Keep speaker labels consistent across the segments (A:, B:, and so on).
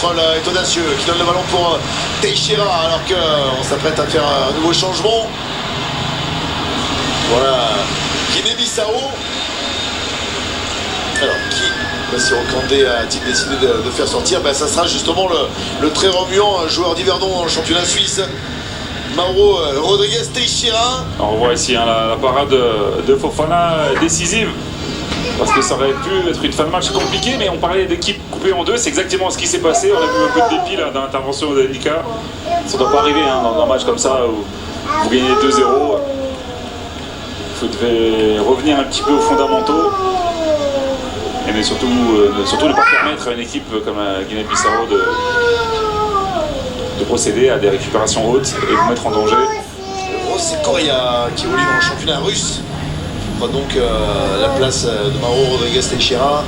A: contrôle est audacieux, qui donne le ballon pour Teixeira alors qu'on s'apprête à faire un nouveau changement. Voilà, Guinée-Bissau. Alors, qui, si Ocandé a-t-il décidé de faire sortir, ben, ça sera justement le très remuant joueur d'Yverdon dans le championnat suisse, Mauro Rodrigues Teixeira.
B: On voit ici hein, la parade de Fofana décisive. Parce que ça aurait pu être une fin de match compliquée, mais on parlait d'équipe coupée en deux, c'est exactement ce qui s'est passé. On a vu un peu de dépit là, dans l'intervention de Nika. Ça ne doit pas arriver hein, dans un match comme ça où vous gagnez 2-0. Vous devez revenir un petit peu aux fondamentaux. Mais surtout ne pas permettre à une équipe comme Guinée-Bissau de procéder à des récupérations hautes et vous mettre en danger.
A: José Correa qui évolue dans le championnat russe. Donc la place de Mauro Rodrigues Teixeira.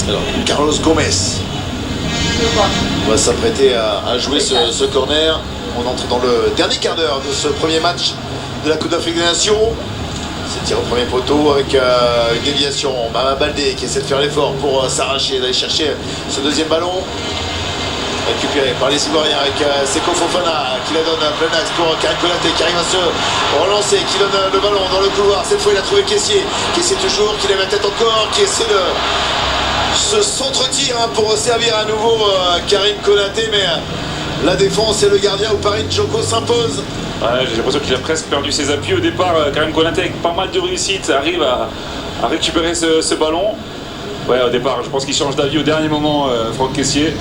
A: Alors Carlos Gomez va s'apprêter à jouer ce corner. On entre dans le dernier quart d'heure de ce premier match de la Coupe d'Afrique des Nations. C'est tiré au premier poteau avec une déviation. Mama Baldé qui essaie de faire l'effort pour s'arracher, d'aller chercher ce deuxième ballon. Récupéré par les Ivoiriens avec Seko Fofana qui la donne à plein axe pour Karim Konaté qui arrive à se relancer, qui donne le ballon dans le couloir. Cette fois il a trouvé Kessié, Kessié toujours, qui lève la tête encore, qui essaie de se s'entretire hein, pour servir à nouveau Karim Konaté, mais la défense et le gardien Oupari Djoko s'impose.
B: Ouais, j'ai l'impression qu'il a presque perdu ses appuis au départ. Karim Konaté avec pas mal de réussite arrive à récupérer ce ballon. Ouais, au départ, je pense qu'il change d'avis au dernier moment, Franck Kessié.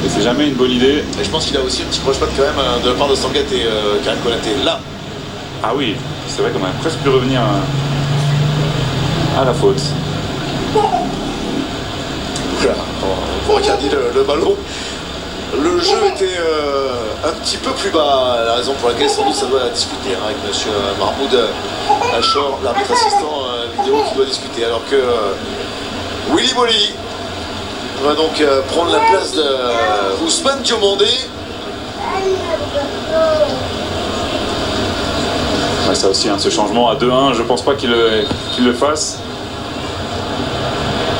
B: Et c'est jamais une bonne idée.
A: Et je pense qu'il a aussi un petit croche-patte quand même de la part de Sangat et Karim Konaté là.
B: Ah oui, c'est vrai qu'on a presque pu revenir à la faute.
A: Voilà, vous regardez le ballon. Le jeu était un petit peu plus bas, la raison pour laquelle sans doute ça doit discuter hein, avec M. Mahmoud Achor, l'arbitre assistant vidéo qui doit discuter. Alors que Willy Bolly va donc prendre la place de Ousmane Diomandé.
B: Ouais, ça aussi, hein, ce changement à 2-1, je pense pas qu'il le fasse.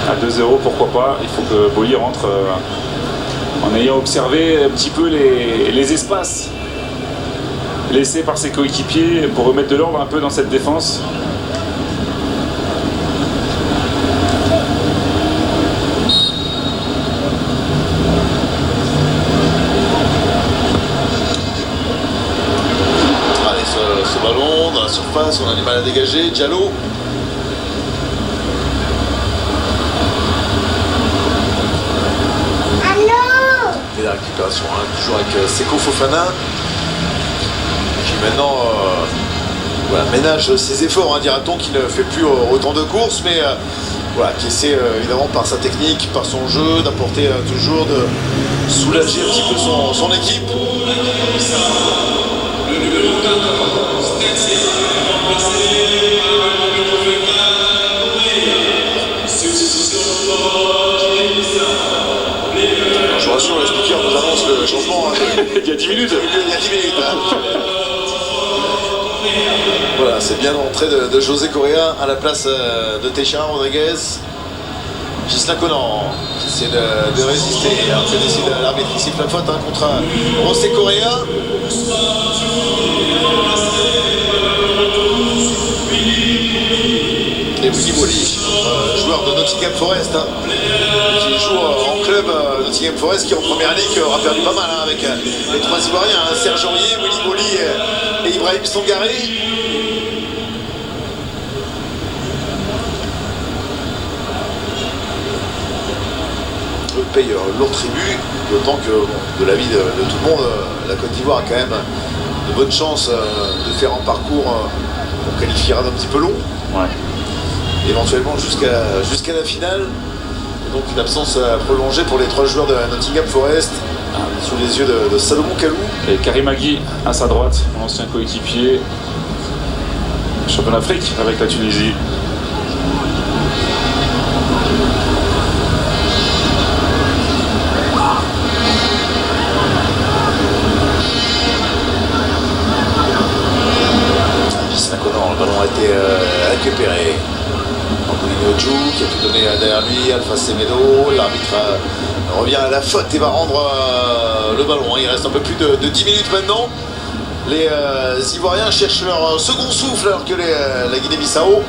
B: À 2-0, pourquoi pas. Il faut que Bolly rentre en ayant observé un petit peu les espaces laissés par ses coéquipiers pour remettre de l'ordre un peu dans cette défense.
A: Ce ballon dans la surface, on a du mal à dégager. Diallo. Et la récupération, hein, toujours avec Seko Fofana qui maintenant voilà, ménage ses efforts, hein, dira-t-on, qui ne fait plus autant de courses, mais voilà, qui essaie évidemment par sa technique, par son jeu, d'apporter toujours, de soulager un petit peu son équipe. Je vous rassure, le speaker nous annonce le changement
B: Il y a 10 minutes.
A: Il y a 10 minutes. Hein. Voilà, c'est bien l'entrée de José Correa à la place de Teixeira Rodrigues. Gislain Conan qui essaie de résister. Alors que décide l'arbitre qui siffle la faute hein, contre José Correa. Et Willy Bolly, joueur de Nottingham Forest, hein, qui joue en club Nottingham Forest, qui en première ligue aura perdu pas mal hein, avec les trois Ivoiriens, hein, Serge Aurier, Willy Bolly et Ibrahim Sangaré. Eux payent lourd tribut, d'autant que bon, de l'avis de tout le monde, la Côte d'Ivoire a quand même de bonnes chances de faire un parcours qu'on qualifiera d'un petit peu long.
B: Ouais.
A: Éventuellement jusqu'à la finale. Et donc une absence prolongée pour les trois joueurs de Nottingham Forest sous les yeux de Salomon Kalou.
B: Et Karim Agui à sa droite, mon ancien coéquipier, champion d'Afrique avec la Tunisie.
A: Le ballon a été récupéré. Qui a tout donné derrière lui, Alpha Semedo, l'arbitre revient à la faute et va rendre le ballon. Il reste un peu plus de 10 minutes maintenant. Les Ivoiriens cherchent leur second souffle alors que la Guinée-Bissau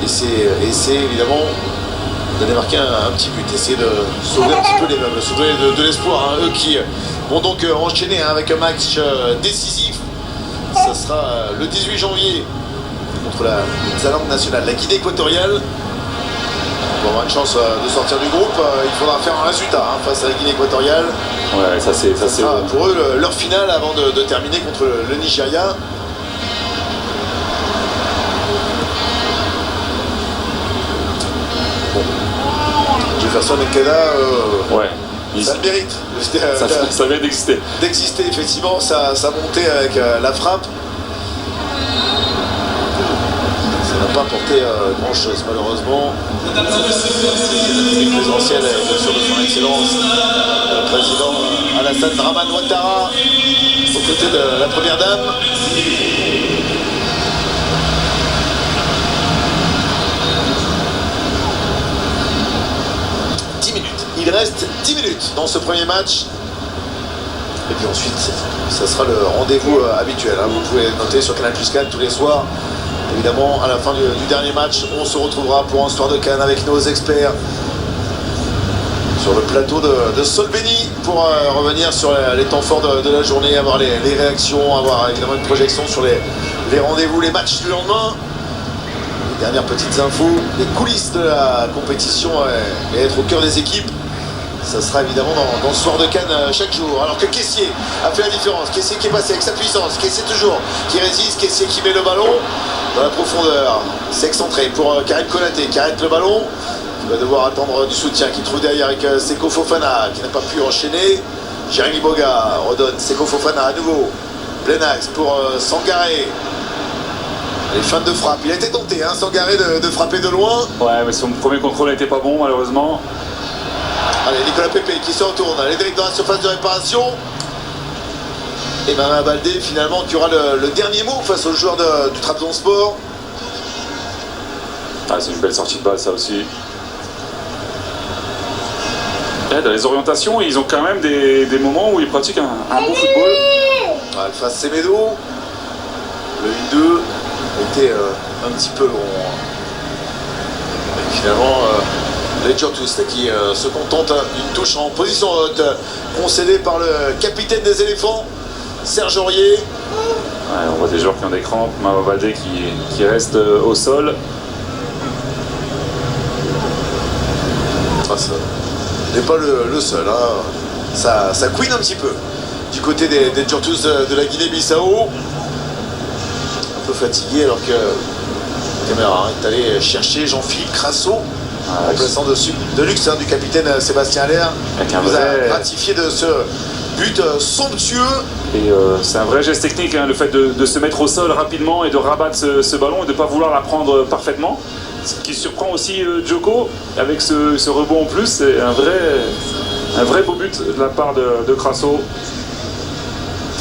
A: essaie évidemment d'aller marquer un petit but, essayer de sauver un petit peu les meubles, sauver de l'espoir. Eux qui vont donc enchaîner avec un match décisif. Ça sera le 18 janvier contre la Zalande nationale, la Guinée équatoriale. Pour avoir une chance de sortir du groupe, il faudra faire un résultat face à la Guinée équatoriale.
B: Ouais, ça c'est
A: pour eux leur finale avant de terminer contre le Nigeria. Bon. Jefferson et Keda,
B: ouais.
A: Ça le mérite.
B: Ça vient d'exister.
A: D'exister, effectivement, ça montait avec la frappe. Ça n'a pas apporté grand chose, malheureusement. Les anciennes, bien sûr, de son excellence, le président Alassane Dramane Ouattara, aux côtés de la première dame. Il reste 10 minutes dans ce premier match. Et puis ensuite, ça sera le rendez-vous habituel. Vous pouvez noter sur Canal Plus 4 tous les soirs. Évidemment, à la fin du dernier match, on se retrouvera pour un soir de Cannes avec nos experts sur le plateau de Solbeni pour revenir sur les temps forts de la journée, avoir les réactions, avoir évidemment une projection sur les rendez-vous, les matchs du lendemain. Les dernières petites infos, les coulisses de la compétition et être au cœur des équipes. Ça sera évidemment dans ce soir de Cannes chaque jour. Alors que Kessié a fait la différence. Kessié qui est passé avec sa puissance. Kessié toujours qui résiste. Kessié qui met le ballon dans la profondeur. C'est excentré pour Karim Konaté qui arrête le ballon. Qui va devoir attendre du soutien. Qui trouve derrière avec Seko Fofana qui n'a pas pu enchaîner. Jérémy Boga redonne Seko Fofana à nouveau. Plein axe pour Sangaré. Les fins de frappe. Il a été tenté, Sangaré, de frapper de loin.
B: Ouais, mais son premier contrôle n'était pas bon malheureusement.
A: Allez, Nicolas Pepe qui se retourne, elle est direct dans la surface de réparation. Et Mama Baldé finalement qui aura le dernier mot face aux joueurs du Trabzonspor.
B: Ah, c'est une belle sortie de balle ça aussi. Et dans les orientations, ils ont quand même des moments où ils pratiquent un beau football.
A: Alpha Semedo, le 1-2 était un petit peu long. Et finalement... les Djurtous qui se contentent d'une touche en position haute concédée par le capitaine des éléphants, Serge Aurier.
B: Ouais, on voit des joueurs qui ont des crampes, Mama Baldé qui reste au sol.
A: Ça n'est pas le seul, ça couine un petit peu du côté des Djurtous de la Guinée-Bissau. Un peu fatigué alors que la caméra est allé chercher Jean-Philippe Crasso. Remplaçant de luxe du capitaine Sébastien Allaire, qui nous a gratifié de ce but somptueux.
B: Et c'est un vrai geste technique, le fait de se mettre au sol rapidement et de rabattre ce ballon et de ne pas vouloir la prendre parfaitement. Ce qui surprend aussi Djoko avec ce rebond en plus. C'est un vrai beau but de la part de Crasso.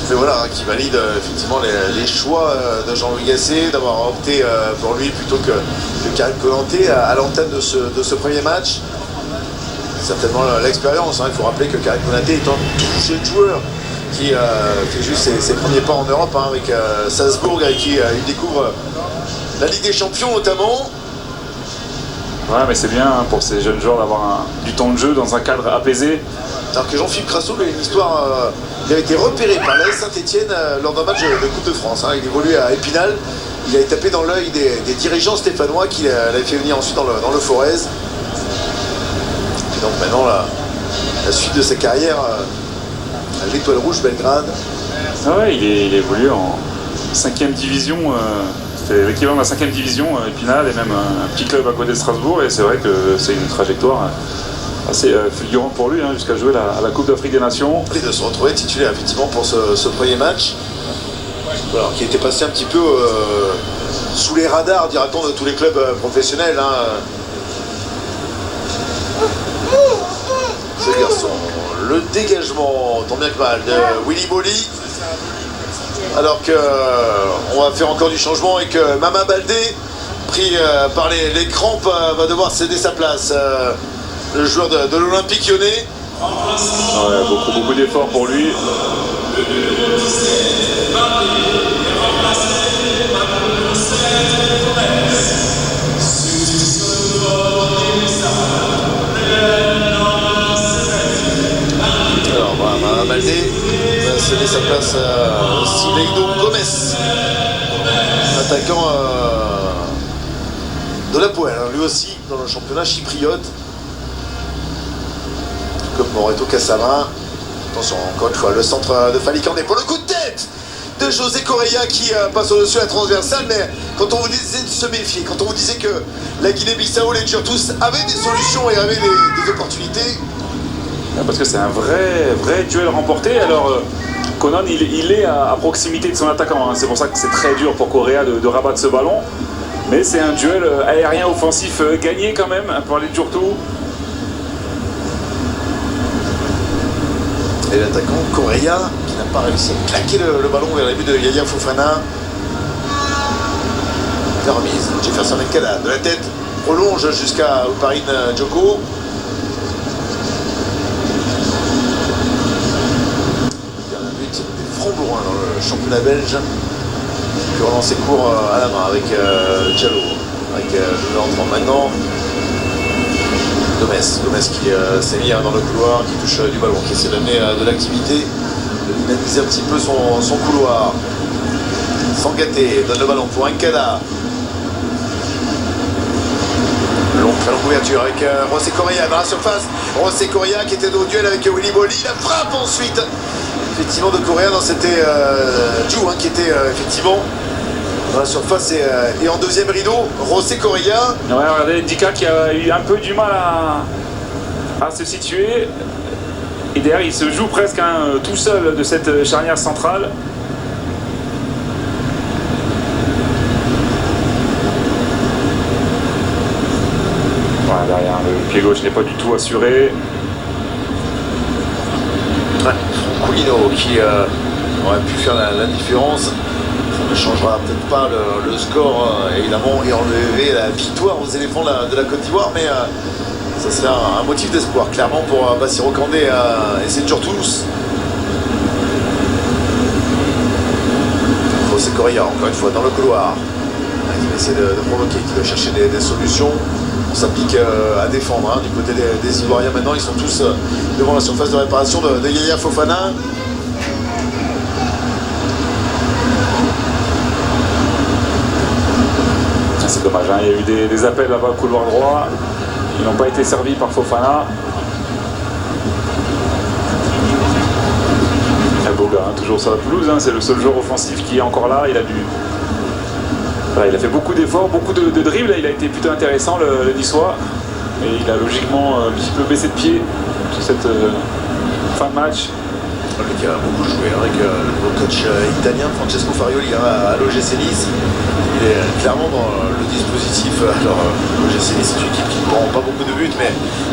A: Mais voilà, qui valide effectivement les choix de Jean-Louis Gasset, d'avoir opté pour lui plutôt que Karim Konaté à l'entame de ce premier match. Certainement l'expérience, il faut rappeler que Karim Konaté est un tout jeune joueur qui fait juste ses premiers pas en Europe avec Salzbourg et qui il découvre la Ligue des Champions notamment.
B: Ouais, mais c'est bien pour ces jeunes joueurs d'avoir du temps de jeu dans un cadre apaisé.
A: Alors que Jean-Philippe Crasso, il a une histoire, il a été repéré par l'AS Saint-Etienne lors d'un match de Coupe de France. Il évoluait à Épinal, il a tapé dans l'œil des dirigeants stéphanois qui l'avaient fait venir ensuite dans le Forez. Et donc maintenant, la suite de sa carrière à l'Étoile Rouge Belgrade.
B: Ah ouais, il évolue en 5e division. C'est l'équivalent de la 5e division, Épinal, et même un petit club à côté de Strasbourg. Et c'est vrai que c'est une trajectoire assez fulgurante pour lui, jusqu'à jouer à la Coupe d'Afrique des Nations.
A: Et de se retrouver titulaire effectivement pour ce premier match. Alors, qui était passé un petit peu sous les radars, dira-t-on, de tous les clubs professionnels. Ce garçon, le dégagement, tant bien que mal, de Willy Molly. Alors qu'on va faire encore du changement et que Mama Baldé, pris par les crampes, va devoir céder sa place. le joueur de l'Olympique Lyonnais.
B: Ouais, beaucoup d'efforts pour lui.
A: Alors voilà, Baldé va céder sa place à Sileido Gomez, attaquant de la Poelle, lui aussi dans le championnat chypriote, comme Moreto Cassama. Attention, encore une fois, le centre de Falikandé pour le coup de tête de José Correa qui passe au-dessus de la transversale. Mais quand on vous disait de se méfier, quand on vous disait que la Guinée-Bissau, les Djurtous avaient des solutions et avaient des opportunités.
B: Parce que c'est un vrai duel remporté. Alors Conan il est à proximité de son attaquant, hein. C'est pour ça que c'est très dur pour Correa de rabattre ce ballon. Mais c'est un duel aérien offensif gagné quand même pour les Djurtous.
A: Et l'attaquant Correa qui n'a pas réussi à claquer le ballon vers les buts de Yaya Fofana. La remise, Jefferson Nkada de la tête prolonge jusqu'à Ouparine Djoko. Il y a un but des Francs-Bourins dans le championnat belge. Qui peut relancer court à la main avec Diallo, avec le entrant maintenant. Gomez qui s'est mis dans le couloir, qui touche du ballon, qui essaie d'amener de l'activité, de dynamiser un petit peu son couloir. Sangaté donne le ballon pour Nkada. Très longue couverture avec José Correa dans la surface. José Correa qui était au duel avec Willy Bolly. La frappe ensuite effectivement de Correa. Non, c'était Djou qui était effectivement dans la surface et en deuxième rideau. José Correa.
B: Ouais, regardez, Dika qui a eu un peu du mal à se situer. Et derrière, il se joue presque tout seul de cette charnière centrale. Voilà, derrière, le pied gauche n'est pas du tout assuré.
A: Ouais, Coulino qui aurait pu faire la différence. Ça ne changera peut-être pas le score évidemment et enlever la victoire aux éléphants de la Côte d'Ivoire, mais ça serait un motif d'espoir clairement pour Bassirou Kandé et ses Djurtous. José Correa encore une fois dans le couloir qui va essayer de provoquer, qui va chercher des solutions. On s'applique à défendre du côté des Ivoiriens maintenant. Ils sont tous devant la surface de réparation de Yaya Fofana.
B: C'est dommage, hein. Il y a eu des appels là-bas au couloir droit. Ils n'ont pas été servis par Fofana. Un beau gars, hein, toujours sur la pelouse. Hein. C'est le seul joueur offensif qui est encore là. Il a fait beaucoup d'efforts, beaucoup de dribbles. Il a été plutôt intéressant le Niçois. Et il a logiquement un petit peu baissé de pied sur cette fin de match.
A: Qui a beaucoup joué avec le coach italien Francesco Farioli à l'OGC Nice. Il est clairement dans le dispositif. Alors l'OGC Nice c'est une équipe qui ne prend pas beaucoup de buts mais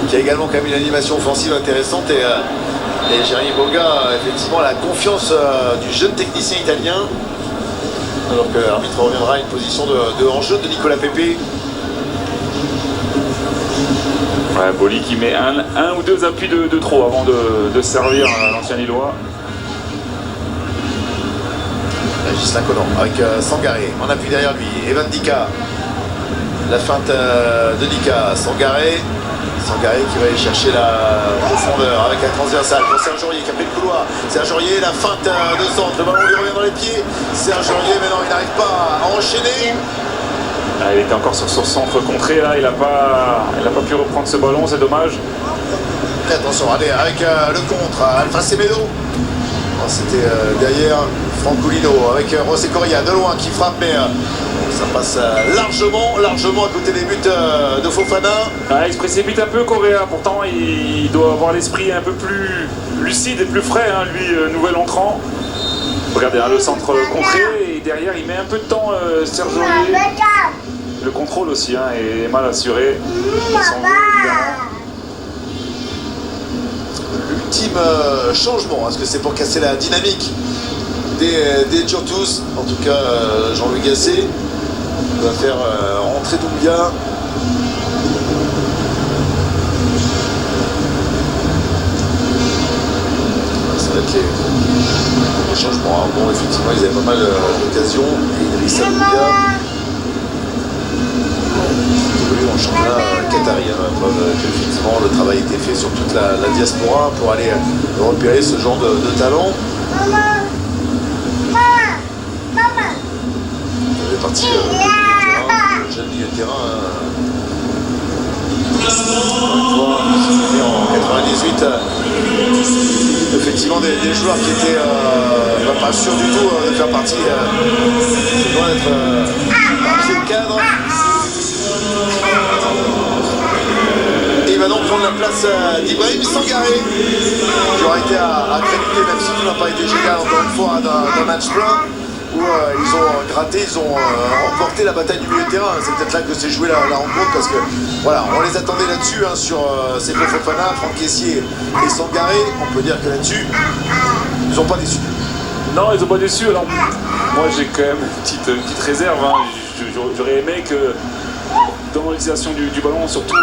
A: qui a également quand même une animation offensive intéressante et Jérémy Boga effectivement a la confiance du jeune technicien italien, alors que l'arbitre reviendra à une position de hors-jeu de Nicolas Pepe.
B: Ouais, Bolly qui met un ou deux appuis de trop avant de servir l'ancien Lillois.
A: Gislain Conan avec Sangaré en appui derrière lui. Evan Dika. La feinte de Dika. Sangaré qui va aller chercher la profondeur avec la transversale pour Serge Aurier qui a pris le couloir. Serge Aurier, la feinte de centre. Le ballon lui revient dans les pieds. Serge Aurier, mais non, il n'arrive pas à enchaîner.
B: Ah, il était encore sur son centre contré là, il n'a pas pu reprendre ce ballon, c'est dommage.
A: Et attention, allez, avec le contre, Alpha Semedo. C'était derrière Francolino avec José Correa de loin qui frappe, mais ça passe largement à côté des buts de Fofana.
B: Ah, il se précipite un peu Correa, pourtant il doit avoir l'esprit un peu plus lucide et plus frais, hein, lui, nouvel entrant. Regardez, hein, le centre contré et derrière il met un peu de temps Serge Aurier. Le contrôle aussi hein, est mal assuré.
A: L'ultime changement, est-ce que c'est pour casser la dynamique des Djurtous? En tout cas, Jean-Louis Gasset va faire rentrer Doumbia. avec les changements. Hein. Bon, effectivement, ils avaient pas mal d'occasions. Et Idrissa Doumbia évolue en championnat qatari. Hein. Preuve qu'effectivement, le travail a été fait sur toute la diaspora pour aller repérer ce genre de talent. Il est parti le jeune milieu de terrain. En 98, effectivement des joueurs qui étaient pas sûrs du tout de faire partie, loin d'être le cadre. Et il va donc prendre la place d'Ibrahim Sangaré, qui aura été à créditer, même si tout n'a pas été génial encore une fois d'un match plein. Où ils ont gratté, ils ont remporté la bataille du milieu de terrain. C'est peut-être là que s'est jouée la rencontre parce que voilà, on les attendait là-dessus hein, sur Seko Fofana, Franck Kessié et Sangaré. On peut dire que là-dessus, ils n'ont pas déçu.
B: Non, ils n'ont pas déçu. Alors, moi j'ai quand même une petite réserve. Hein. J'aurais aimé que dans l'utilisation du ballon, surtout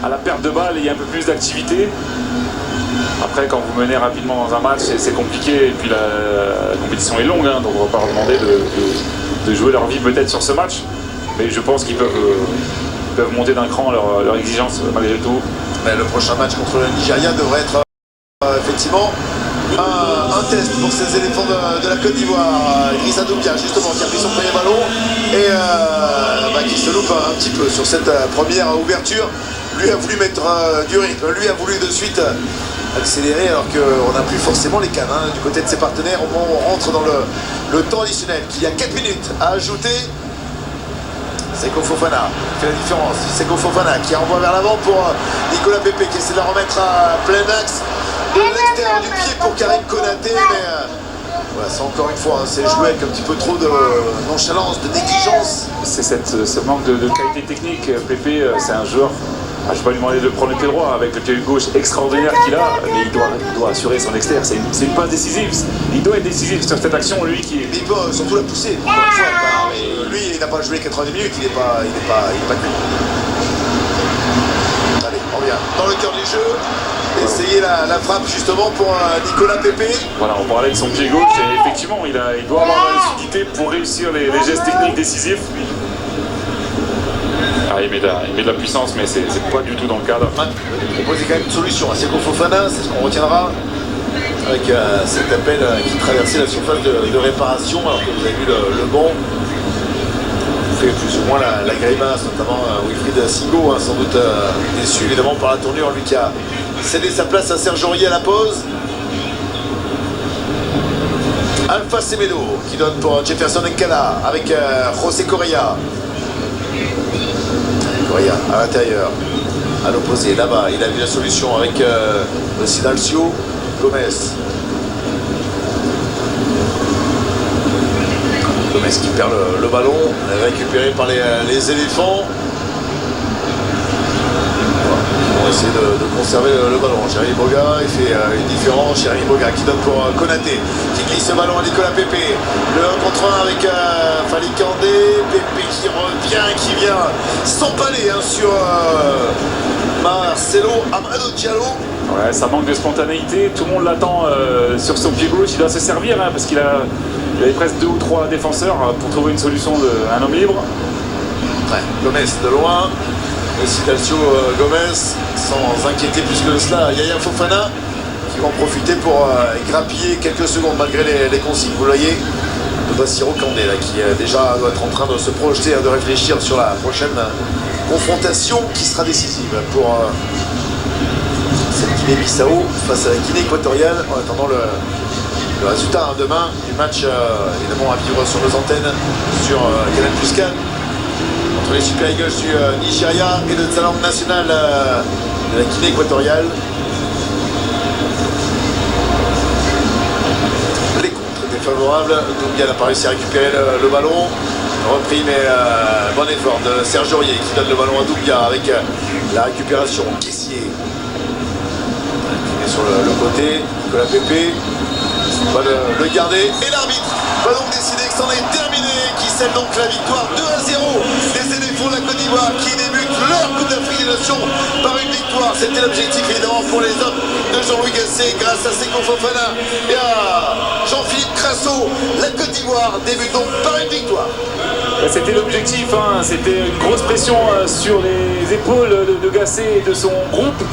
B: à la perte de balle, il y ait un peu plus d'activité. Après, quand vous menez rapidement dans un match, c'est compliqué. Et puis la compétition est longue, hein, donc on ne va pas leur demander de jouer leur vie peut-être sur ce match. Mais je pense qu'ils peuvent monter d'un cran leur exigence malgré tout.
A: Mais le prochain match contre le Nigeria devrait être effectivement un test pour ces éléphants de la Côte d'Ivoire. Idrissa Doumbia, justement, qui a pris son premier ballon et qui se loupe un petit peu sur cette première ouverture. Lui a voulu mettre du rythme, lui a voulu de suite accélérer alors qu'on n'a plus forcément les cannes hein, du côté de ses partenaires. Au moment où on rentre dans le temps additionnel, qu'il y a 4 minutes à ajouter. Seko Fofana fait la différence. Seko Fofana qui envoie vers l'avant pour Nicolas Pepe qui essaie de la remettre à plein axe de l'extérieur du pied pour Karim Konaté. Mais voilà, c'est encore une fois, hein, c'est joué avec un petit peu trop de nonchalance, de négligence.
B: C'est ce manque de qualité technique. Pepe, c'est un joueur. Je ne vais pas lui demander de prendre le pied droit avec le pied gauche extraordinaire qu'il a, mais il doit assurer son extérieur. C'est une passe décisive. Il doit être décisif sur cette action, lui qui est.
A: Il peut surtout la pousser. Encore une fois, lui, il n'a pas joué 90 minutes, il n'est pas cuit. Allez, on revient dans le cœur du jeu. Essayer la frappe justement pour Nicolas Pepe.
B: Voilà, on parlait de son pied gauche et effectivement, il doit avoir la lucidité pour réussir les gestes techniques décisifs. Ah, il met de la puissance, mais c'est pas du tout dans le cadre.
A: Ouais, il propose quand même une solution à Seko Fofana, c'est ce qu'on retiendra avec cet appel qui traversait la surface de réparation, alors que vous avez vu le banc fait plus ou moins la grimace, notamment Wilfried Singo, hein, sans doute déçu évidemment par la tournure, lui qui a cédé sa place à Serge Aurier à la pause. Alpha Semedo qui donne pour Jefferson Nkala avec José Correa. Correa à l'intérieur, à l'opposé, là-bas, il a vu la solution avec le Sidalcio Gomez. Gomez qui perd le ballon, récupéré par les éléphants. On va essayer de conserver le ballon. Jérémy Boga, il fait une différence. Jérémy Boga qui donne pour Konaté, qui glisse le ballon à Nicolas Pepe. Le 1 contre 1 avec Fali Kandé. Pepe qui revient, qui vient s'empaler hein, sur Marcelo Amado Diallo.
B: Ouais, ça manque de spontanéité. Tout le monde l'attend sur son pied gauche. Il doit se servir hein, parce qu'il avait presque 2 ou 3 défenseurs pour trouver une solution d'un homme libre.
A: Ouais, Gomez de loin. Le Sidalcio Gomez, sans inquiéter plus que cela, Yaya Fofana qui vont profiter pour grappiller quelques secondes malgré les consignes. Vous voyez, de Bassirou Kandé là, qui déjà doit être en train de se projeter, de réfléchir sur la prochaine confrontation qui sera décisive pour cette Guinée-Bissau face à la Guinée équatoriale. En attendant le résultat demain du match évidemment à vivre sur nos antennes sur Canal Plus 4. Entre les Super Eagles du Nigeria et le Talent national de la Guinée équatoriale. Les contres étaient favorables. Doumbia n'a pas réussi à récupérer le ballon. Repris, mais bon effort de Serge Aurier qui donne le ballon à Doumbia avec la récupération. Kessié qui est sur le côté. Nicolas Pepe va le garder. Et l'arbitre va donc décider que c'en est terminé, qui scelle donc la victoire 2-0 des éléphants de la Côte d'Ivoire qui débutent leur Coupe d'Afrique des Nations par une victoire. C'était l'objectif évidemment pour les hommes de Jean-Louis Gasset. Gassé grâce à Seko Fofana et à Jean-Philippe Crasso. La Côte d'Ivoire débute donc par une victoire.
B: C'était l'objectif, hein. C'était une grosse pression sur les épaules de Gassé et de son groupe.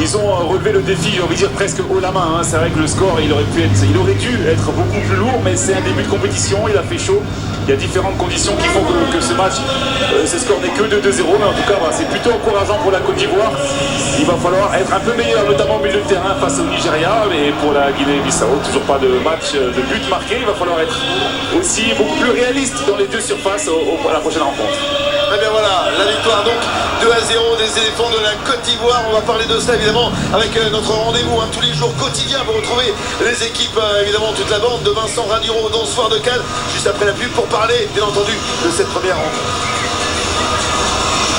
B: Ils ont relevé le défi, j'ai envie de dire presque haut la main. Hein. C'est vrai que le score, il aurait dû être beaucoup plus lourd, mais c'est un début de compétition, il a fait chaud. Il y a différentes conditions qui font que ce match, ce score n'est que de 2-0, mais en tout cas, c'est plutôt encourageant pour la Côte d'Ivoire. Il va falloir être un peu meilleur, notamment au milieu de terrain face au Nigeria, mais pour la Guinée-Bissau, toujours pas de match de but marqué. Il va falloir être aussi beaucoup plus réaliste dans les deux surfaces à la prochaine rencontre.
A: Et bien voilà, la victoire donc 2-0 des éléphants de la Côte d'Ivoire. On va parler de cela évidemment avec notre rendez-vous tous les jours quotidiens pour retrouver les équipes, évidemment toute la bande de Vincent Raduro dans ce soir de Cannes, juste après la pub pour parler bien entendu de cette première rencontre.